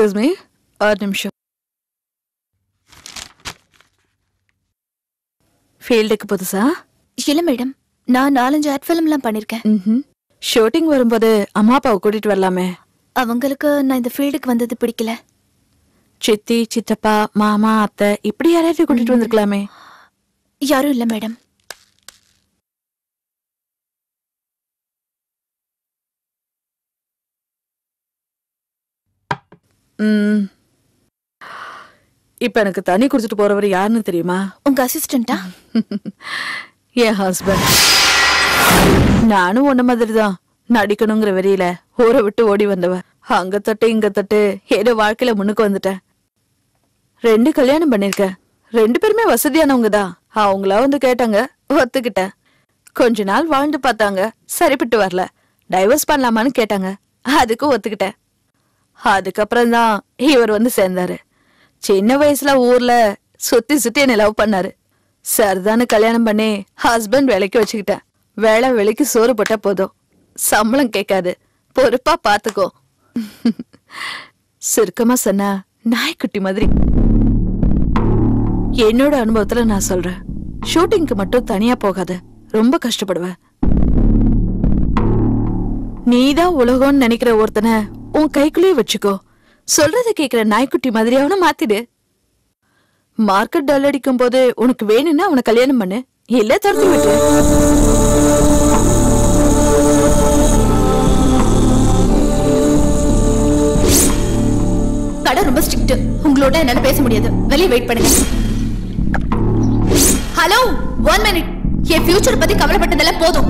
Excuse me, ஒரு நிமிஷம். ஃபீல்டுக்கு புதுசா? இல்ல மேடம், நான் 4-5 ஆட் ஃபிலிம்லாம் பண்ணிருக்கேன். ஷூட்டிங் வரும்போது அம்மா அப்பாவை கூட்டிட்டு வரலாமே. அவங்களுக்கு நான் இந்த ஃபீல்டுக்கு வந்தது பிடிக்கல. சித்தி, சித்தப்பா, மாமா, அத்தை இப்படி யாராவது கூட்டிட்டு வந்திருக்கலாமே. யாரும் இல்ல மேடம். இப்ப எனக்கு தண்ணி குடிச்சிட்டு போறவர் யாருன்னு தெரியுமா? உங்க அசிஸ்டண்டா? என் ஹஸ்பண்ட். நானும் ஒன்ன மாதிரிதான் நடிக்கணுங்கிற வெறியில ஊரை விட்டு ஓடி வந்தவ. அங்க தட்டு இங்க தட்டு ஏதோ வாழ்க்கையில முன்னுக்கு வந்துட்டேன். 2 கல்யாணம் பண்ணிருக்கேன். 2 பேருமே வசதியானவங்க தான். அவங்களா வந்து கேட்டாங்க, ஒத்துக்கிட்டேன். கொஞ்ச நாள் வாழ்ந்து பார்த்தாங்க, சரிப்பட்டு வரல. டைவர்ஸ் பண்ணலாமான்னு கேட்டாங்க, அதுக்கும் ஒத்துக்கிட்டேன். அதுக்கப்புறம் தான் இவர் வந்து சேர்ந்தாரு. சின்ன வயசுல ஊர்ல சுத்தி சுத்தி என்ன லவ் பண்ணாரு. சரிதானு கல்யாணம் பண்ணி ஹஸ்பண்ட் வேலைக்கு வச்சுக்கிட்டேன். வேலை வேலைக்கு சோறு போட்டா போதும், சம்பளம் கேட்காது, பொறுப்பா பாத்துக்கோ. சுருக்கமா சொன்னா நாய்க்குட்டி மாதிரி. என்னோட அனுபவத்துல நான் சொல்றேன், ஷூட்டிங்க்கு மட்டும் தனியா போகாத, ரொம்ப கஷ்டப்படுவ. நீதான் உலகம்னு நினைக்கிற ஒருத்தனை உன் கைக்குள்ளேயே வச்சுக்கோ. சொல்றத கேக்குற நாய்க்குட்டி மாதிரி அவனை மாத்திடு. மார்க்கெட் டல் அடிக்கும் போது உனக்கு வேணும்னா அவனை கல்யாணம் பண்ணு, இல்ல துரத்தி விட்டு. கடை ரொம்ப ஸ்ட்ரிக்ட். உங்களோட என்னால பேச முடியாது. வெளியே வெயிட் பண்ணுங்க. Hello, 1 minute. என் ஃபியூச்சர் பத்தி கவலைப்பட்டதெல்லாம் போதும்.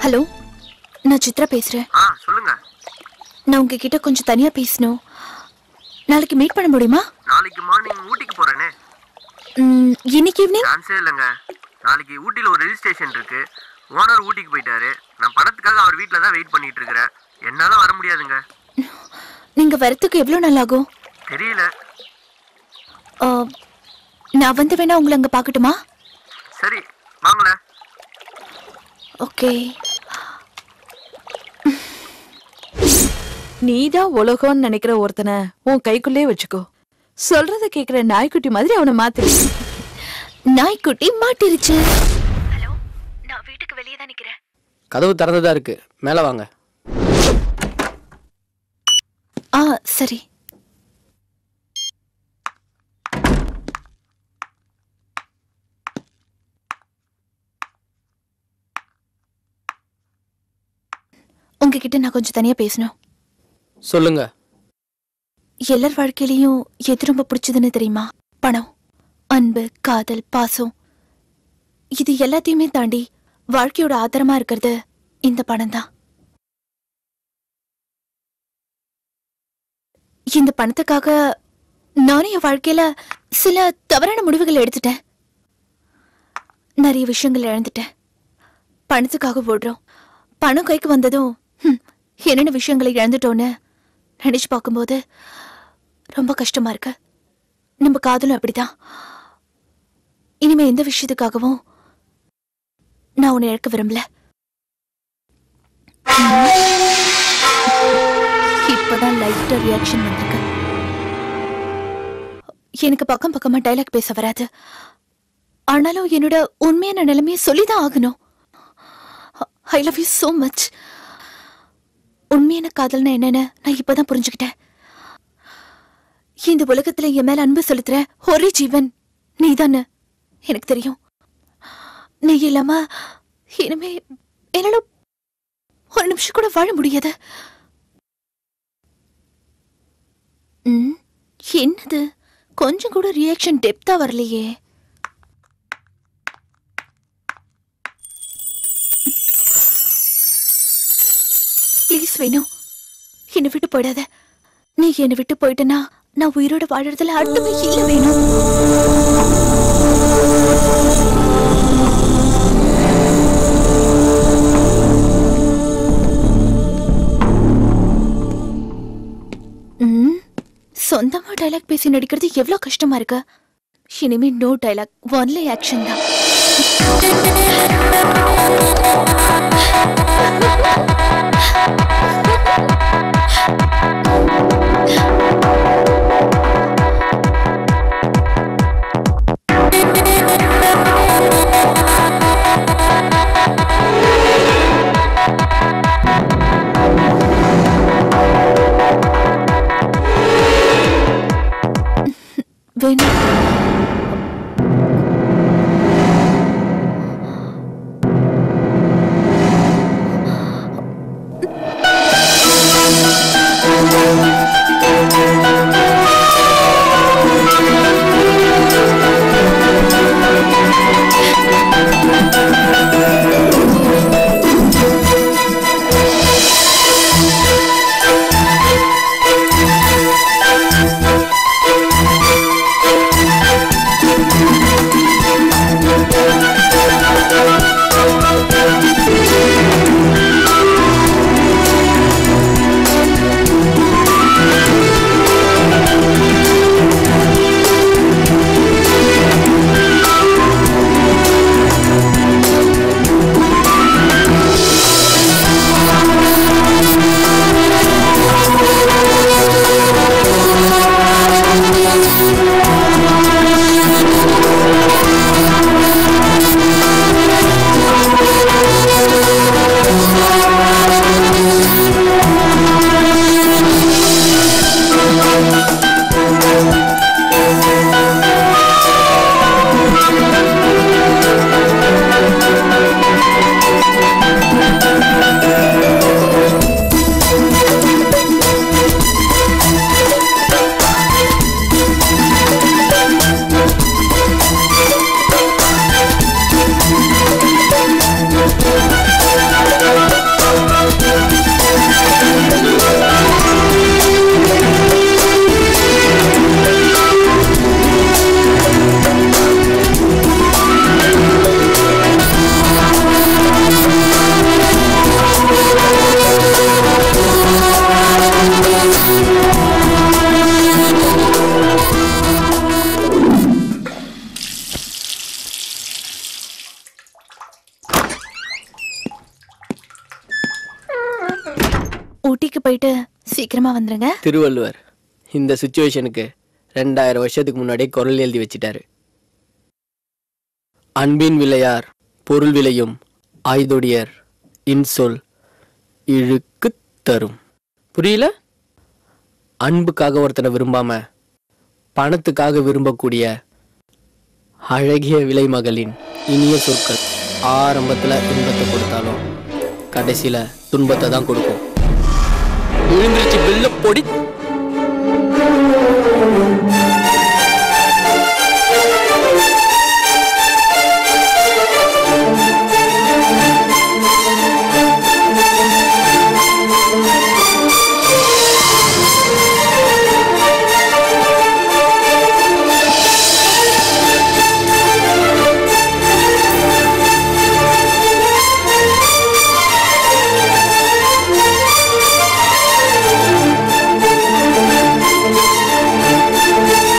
ஹலோ, நான் சித்ரா பேசுறேன். சொல்லுங்க. நான் உங்ககிட்ட கொஞ்சம் தனியா பேசணும். நாளைக்கு மீட் பண்ண முடியுமா? நாளைக்கு மார்னிங் ஊட்டிக்கு போறேனே. இன்னைக்கு ஈவினிங்? சான்ஸே இல்லைங்க. நாளைக்கு ஊட்டியில் ஒரு ரெஜிஸ்ட்ரேஷன் இருக்கு. ஓனர் ஊட்டிக்கு போயிட்டாரு. நான் பணத்துக்காக அவர் வீட்டில் தான் வெயிட் பண்ணிட்டு இருக்கிறேன். என்னால வர முடியாதுங்க. நீங்க வரத்துக்கு எவ்வளவு நாள் ஆகும்? தெரியல. நான் வந்து வேணா உங்களை அங்க பாக்கட்டுமா? சரி, வாங்கல. ஓகே. நீதான் உலகம்னு நினைக்கிற ஒருத்தனை உன் கைக்குள்ளே வச்சுக்கோ. சொல்றத கேக்குற நாய்க்குட்டி மாதிரி அவனை மாத்திரு. நாய்க்குட்டி மாட்டிருச்சு. ஹலோ, நான் வீட்டுக்கு வெளியே தான் நிக்கிறேன். கதவு திறந்ததா இருக்கு, மேல வாங்க. சரி. உங்ககிட்ட நான் கொஞ்சம் தனியா பேசணும். சொல்லுங்க. எல்லார் வாழ்க்கையிலையும் எது ரொம்ப பிடிச்சதுன்னு தெரியுமா? பணம், அன்பு, காதல், பாசம். இது எல்லாத்தையுமே தாண்டி வாழ்க்கையோட ஆதாரமா இருக்கிறது இந்த பணம் தான். இந்த பணத்துக்காக நானும் என் வாழ்க்கையில சில தவறான முடிவுகள் எடுத்துட்டேன். நிறைய விஷயங்கள் இழந்துட்டேன். பணத்துக்காக ஓடுறோம். பணம் கைக்கு வந்ததும் என்னென்ன விஷயங்களை இழந்துட்டோன்னு நினைச்சு பார்க்கும்போது ரொம்ப கஷ்டமா இருக்கு. நம்ம காதலும் அப்படிதான். இனிமே எந்த விஷயத்துக்காகவும் நான் உன்னை இழக்க விரும்பல. இப்பதான் லைட்டா ரியாக்ஷன் வந்திருக்கு. எனக்கு பக்கம் பக்கமா டைலாக் பேச வராது. ஆனாலும் என்னோட உண்மையான நிலைமையை சொல்லிதான் ஆகணும். I love you so much. உண்மையான காதல்னா என்னன்னு நான் இப்பதான் புரிஞ்சுக்கிட்டேன். இந்த உலகத்துல என் மேல அன்பு செலுத்துற ஒரே ஜீவன் நீதானு எனக்கு தெரியும். நீ இல்லாம இனிமே என்னால ஒரு நிமிஷம் கூட வாழ முடியாது. என்னது, கொஞ்சம் கூட ரியாக்ஷன் டெப்தா வரலையே. ப்ளீஸ் வேணும், என்னை விட்டு போயிடாத. நீ என்னை விட்டு போயிட்டனா நான் உயிரோட வாழறதுல அர்த்தமே இல்ல வேணும். சொந்தமா டைலாக் பேசி நடிக்கிறது எவ்வளவு கஷ்டமா இருக்கு. இனிமே நோ டைலாக், ஒன்லி ஆக்ஷன் தான். வேணும். ஊட்டிக்கு போயிட்டு சீக்கிரமா வந்துருங்க. திருவள்ளுவர் இந்த சுச்சுவேஷனுக்கு 2000 வருஷத்துக்கு முன்னாடியே குரல் எழுதி வச்சிட்டாரு. அன்பின் விளையார் பொருள் விளையும் ஆய்தொடியர் இன்சொல் இழுக்கு தரும். புரியல? அன்புக்காக ஒருத்தனை விரும்பாம பணத்துக்காக விரும்பக்கூடிய அழகிய விலைமகளின் இனிய சொற்கள் ஆரம்பத்துல இன்பத்தை கொடுத்தாலும் கடைசியில துன்பத்தை தான் கொடுக்கும். விழுந்துருச்சு பில்ல பொடி.